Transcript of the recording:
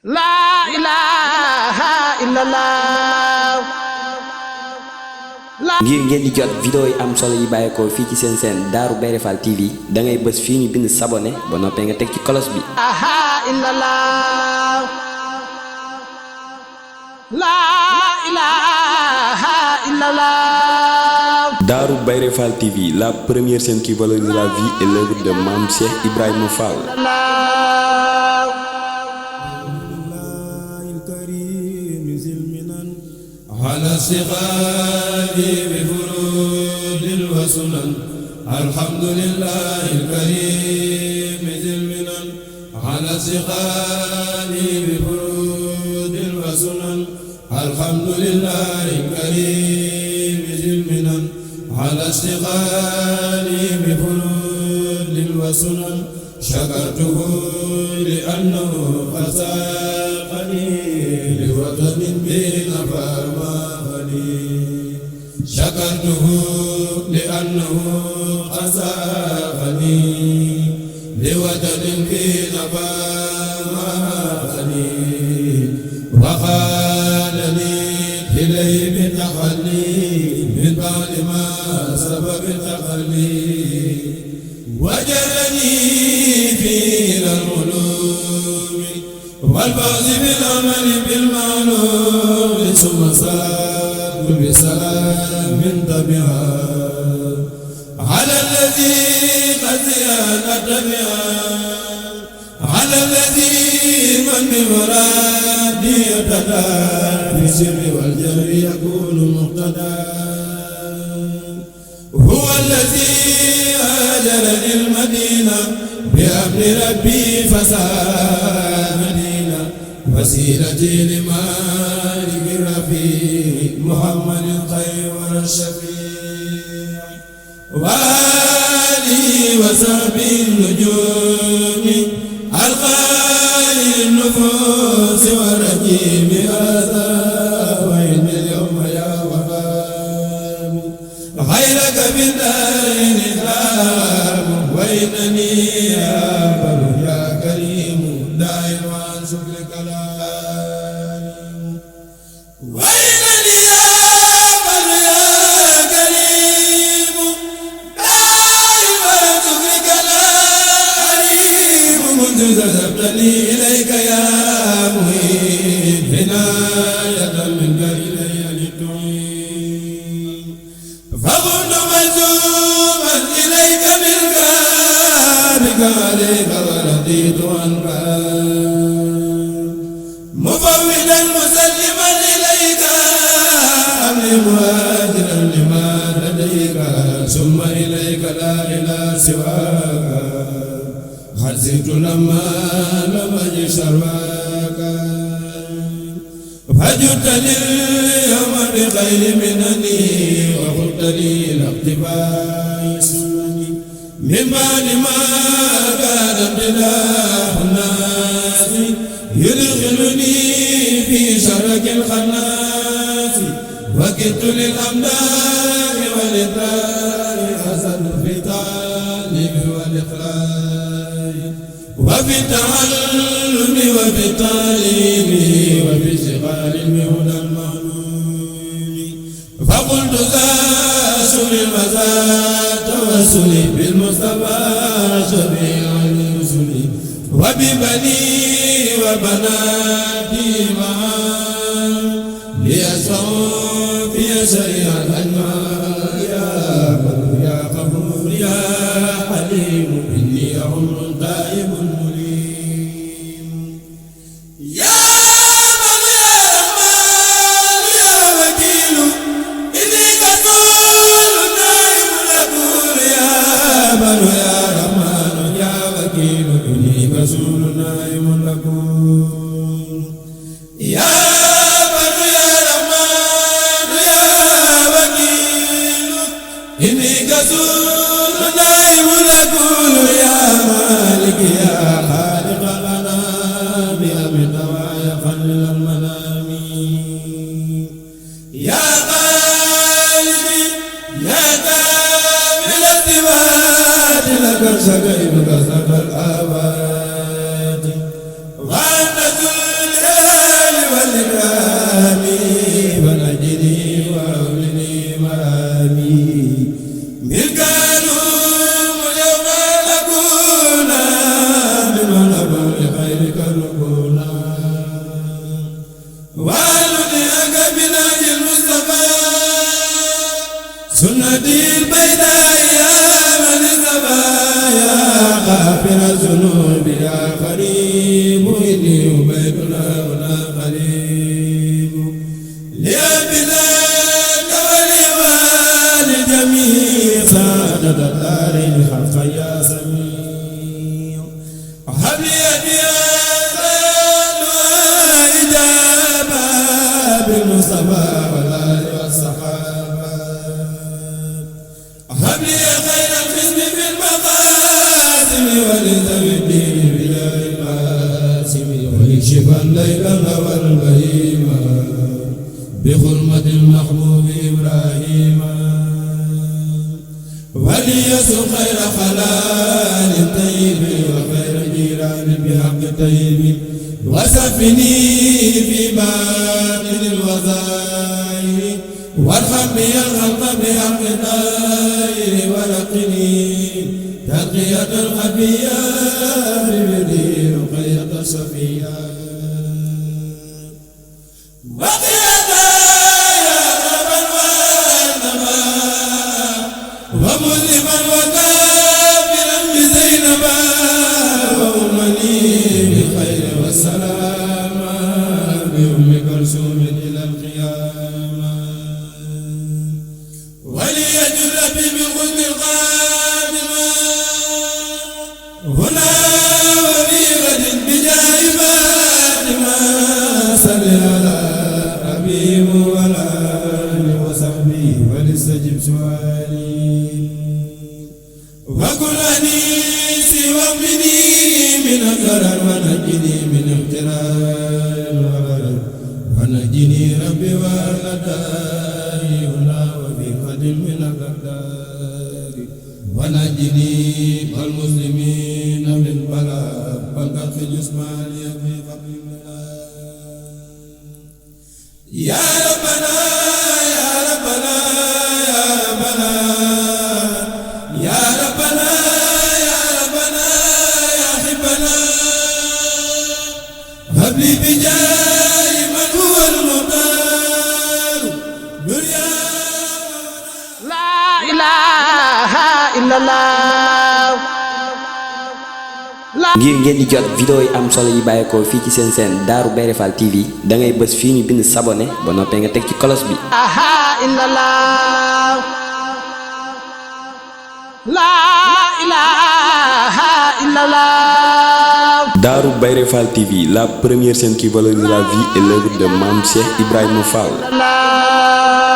laa ilaaha illallah. ngir ngeen di jot vidéo yi am solo yi bàyyeekoo fii ci seen chaîne Darou Bairé Fall TV da ngay bës fii ñu bind s'abonner ba noppee nga teg ci cloche bi. Darou Bairé Fall TV, la première chaîne qui valorise la vie et l'œuvre de Mame Cheikh Ibrahima Fall. على الصغار بفروض وسنن الحمد لله الكريم ذي المنن على الصغار بفروض وسنن الحمد لله الكريم ذي المنن على الصغار بفروض وسنن شكرته لأنه فساقني لوطن بنفى شكرته لأنه أساقني لوطن في نفامني وخالني إليه بتخلي من بعد ما سبب تخلي وجرني في العلوم والفوز بالعمل بالمعلوم ثم صلوا بسلام تبعا على الذي قد تبعا على الذي من بمرادي يقتدى في السر والجهر يكون مقتدى هو الذي هاجر للمدينة بأمر ربي فساد مدينة وسيلتي لمالك الرفيع محمد الخير والشفيع وآله وصحبه النجوم القائل النفوس ورجيم هذا وإن اليوم يا وهاب غيرك بالدارين غاب وإنني يا بر يا كريم دائر عن شكرك العالم وإنني يا بر يا كريم دائر عن شكرك العالم منذ جذبتني إليك يا مهيب عناية منك إلي لتعين فكنت مجذوبا إليك منك بك عليك ورضيت عنك مفوضا مسلما إليك أمري مهاجرا لما لديك ثم إليك لا إله سواك خزيت لما لم أجد شرواك فجدت اليوم بخير منني وقلت لي لاقتفاء سنني من بعد ما كان ابتلاء الناس يدخلني في شرك الخناس وكدت للأمداح والإطراء حسن في التعلم والإقرار وفي التعلم وفي التعليم وفي اشتغال بهدى المعلوم فقلت ذا سر المزاد توسلي بالمصطفى شفيع الرسل وببني وبناتي معا ليسعوا في شريعة الأجمال يا بر يا غفور يا حليم إني عمر تائب مليم يا بر يا رحمن يا وكيل إني كسول نائب لكور يا بر يا رحمن يا وكيل إني كسول نائب لكور يا بر يا رحمن يا وكيل إني كسول نائب لكور يا مالك يا خالق الأنام يا من نوايا خلل المنام يا خالق يا كامل الصفات لك سكيت كسر الآبات وأنت ذو وألنيك بنهج المصطفى سنتي البيداء يا من الزبايا غافر الذنوب يا قريب إني عبيد الله ولا قريب لأبنائك ولجميع سادة الدارين حقا يا سميع هب لي إجابة بالمصطفى والآل والصحابة هب لي خير الخدم في المقاسم ولذوي الدين بلا القاسم ولشفا ليلا والبهيمة بحرمة المحبوب إبراهيم وليسر خير خلال طيب وخير جيران بحق طيب وسفني في باطن الوظائف وارحم بي الخلق بحق طائر ولقني تقية الخفية ببدي رقية صفية وقيادة يا رب الوالدما ومسلما وكافرا بزينبا وأمني بالخير والسلام بأم كلثوم إلى القيامة وليجل بي بغزل القادمة هنا وفي غد بجاه فاطمة صل على حبيب والآل وصحبه ولستجب سؤالي وكن أنيسي وابني من الضرر ونجني من اغترار الغرر ونجني ربي والأداء هنا وفي غد من الأقدار ونجني والمسلمين من بلاء والقتل جسماني في قبر يا ربنا يا ربنا يا ربنا يا ربنا يا ربنا يا حبنا هب لي بجاه من هو المختار دنيا لا إله إلا الله ngir ngeen di jot vidéo yi am solo yi bàyyeekoo fii ci seen chaîne Darou Bairé Fall TV da ngay bës fii ñu bind s'abonner ba noppee nga teg ci cloche bi. إلا الله لا إله إلا الله Darou Bairé Fall TV, la première chaîne qui valorise la vie et l'œuvre de Mame Cheikh Ibrahima Fall. الله